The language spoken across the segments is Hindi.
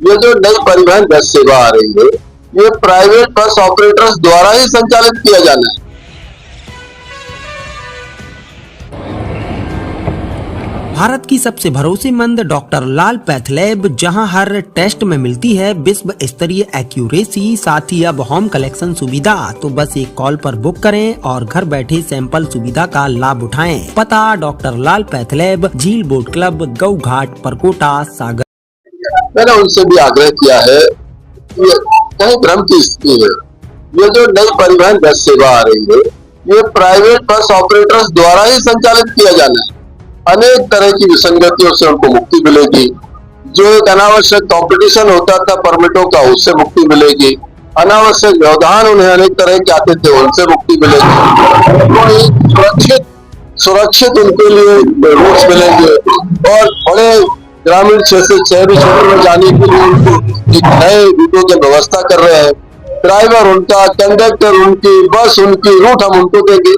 ये जो नई परिवहन बस सेवा आ रही है, ये प्राइवेट बस ऑपरेटर्स द्वारा ही संचालित किया जाना है। भारत की सबसे भरोसेमंद डॉक्टर लाल पैथलैब, जहां हर टेस्ट में मिलती है विश्व स्तरीय एक्यूरेसी, साथ ही अब होम कलेक्शन सुविधा। तो बस एक कॉल पर बुक करें और घर बैठे सैंपल सुविधा का लाभ उठाएं। पता डॉक्टर लाल पैथलैब, झील बोट क्लब, गऊ घाट, परकोटा, सागर। मैंने उनसे भी आग्रह किया है कि कहीं भ्रम की स्थिति है। ये जो नई परिवहन बस सेवा आ रही है, ये प्राइवेट बस ऑपरेटर्स द्वारा ही संचालित किया जाना है। अनेक तरह की विसंगतियों से उनको मुक्ति मिलेगी। जो एक अनावश्यक कंपटीशन होता था परमिटों का, उससे मुक्ति मिलेगी। अनावश्यक व्यवधान उन्हें अनेक तरह के आते थे, उनसे मुक्ति मिलेगी। तो एक सुरक्षित उनके लिए रूट्स मिलेंगे और बड़े ग्रामीण क्षेत्र से शहरी क्षेत्र में जाने के लिए उनको एक नए रूटों की व्यवस्था कर रहे हैं। ड्राइवर उनका, कंडक्टर उनकी, बस उनकी, रूट हम उनको देंगे।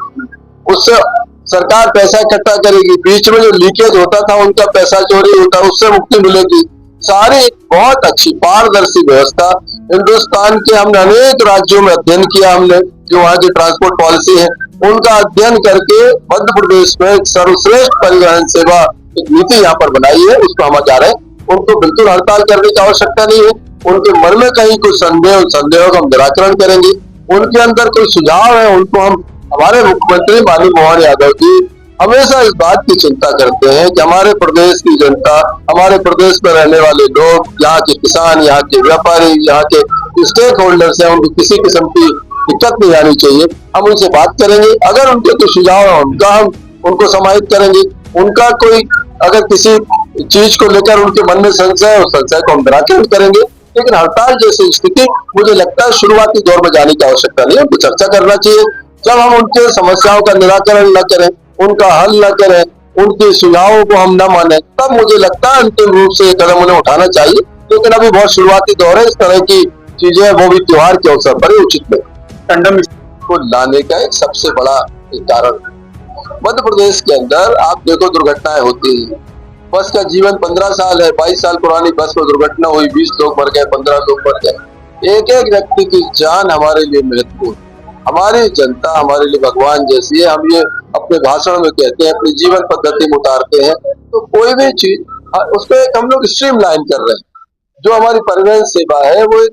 उससे सरकार पैसा इकट्ठा करेगी। बीच में जो लीकेज होता था, उनका पैसा चोरी होता, उससे मुक्ति मिलेगी। सारी बहुत अच्छी पारदर्शी व्यवस्था हिंदुस्तान के हमने अनेक राज्यों में अध्ययन किया। हमने जो वहाँ की ट्रांसपोर्ट पॉलिसी है उनका अध्ययन करके मध्य प्रदेश में सर्वश्रेष्ठ परिवहन सेवा एक नीति यहाँ पर बनाई है, उसको हम जा रहे हैं। उनको बिल्कुल हड़ताल करने की आवश्यकता नहीं है। उनके मन में कहीं कोई संदेह का हम निराकरण करेंगे। उनके अंदर कोई सुझाव है, उनको हम, हमारे मुख्यमंत्री माननीय मोहन यादव जी हमेशा इस बात की चिंता करते हैं कि हमारे प्रदेश की जनता, हमारे प्रदेश में रहने वाले लोग, यहाँ के किसान, यहाँ के व्यापारी, यहाँ के स्टेक होल्डर्स हैं, उनको किसी किस्म की दिक्कत नहीं आनी चाहिए। हम उनसे बात करेंगे। अगर उनके कोई सुझाव है उनका हम उनको समाहित करेंगे। उनका कोई अगर किसी चीज को लेकर उनके मन में संशय है, उस संशय को हम निराकरण करेंगे। लेकिन हड़ताल जैसी स्थिति मुझे लगता है शुरुआती दौर में जाने की आवश्यकता नहीं है। उनको चर्चा करना चाहिए। जब हम उनके समस्याओं का निराकरण न करें, उनका हल न करें, उनके सुझावों को हम न माने, तब मुझे लगता है अंतिम रूप से कदम उन्हें उठाना चाहिए। लेकिन अभी बहुत शुरुआती दौर है। इस तरह की चीजें वो भी त्योहार के अवसर पर ही उचित नहीं। कंडम को लाने का एक सबसे बड़ा कारण मध्य प्रदेश के अंदर आप देखो दुर्घटनाएं होती हैं। बस का जीवन 15 साल है। 22 साल पुरानी बस में दुर्घटना हुई, 20 लोग मर गए, 15 लोग मर गए। एक एक व्यक्ति की जान हमारे लिए महत्वपूर्ण। हमारी जनता हमारे लिए भगवान जैसी है। हम ये अपने भाषण में कहते हैं, अपनी जीवन पद्धति में उतारते हैं। तो कोई भी चीज उसको एक हम लोग स्ट्रीमलाइन कर रहे हैं। जो हमारी परिवहन सेवा है वो एक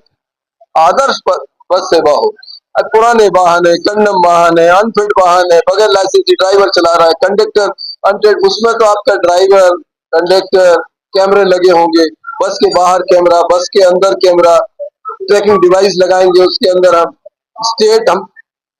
आदर्श बस सेवा हो। पुराने वाहन है, कंडम वाहन है, अनफिट वाहन है, बगैर लाइसेंस ड्राइवर चला रहा है, कंडक्टर अनफिट, उसमें तो आपका ड्राइवर, कंडक्टर, कैमरे लगे होंगे। बस के बाहर कैमरा, बस के अंदर कैमरा, ट्रैकिंग डिवाइस लगाएंगे उसके अंदर। हम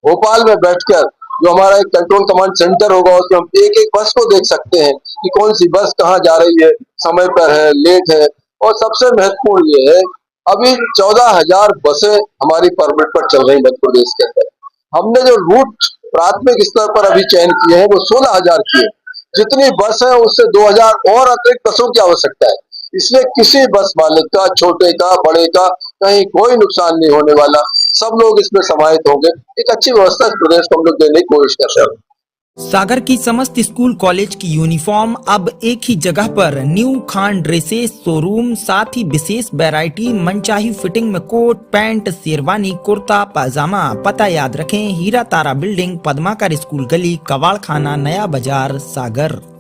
भोपाल में बैठकर जो हमारा एक कंट्रोल कमांड सेंटर होगा, उसमें हम एक एक बस को देख सकते हैं कि कौन सी बस कहाँ जा रही है, समय पर है, लेट है। और सबसे महत्वपूर्ण ये है, अभी 14,000 बसें हमारी परमिट पर चल रही मध्य प्रदेश के अंदर। हमने जो रूट प्राथमिक स्तर पर अभी चयन किए हैं वो 16,000 किए। जितनी बस है उससे 2,000 और अतिरिक्त बसों की आवश्यकता है। इसलिए किसी बस मालिक का, छोटे का, बड़े का, कहीं कोई नुकसान नहीं होने वाला। सब लोग इसमें समाहित होंगे। एक अच्छी व्यवस्था इस प्रदेश को हम लोग देने की कोशिश कर रहे हैं। सागर की समस्त स्कूल कॉलेज की यूनिफॉर्म अब एक ही जगह पर। न्यू खान ड्रेसेस शोरूम, साथ ही विशेष वैरायटी, मनचाही फिटिंग में कोट, पैंट, शेरवानी, कुर्ता, पाजामा। पता याद रखें, हीरा तारा बिल्डिंग, पद्माकर स्कूल गली, कवाड़ खाना, नया बाजार, सागर।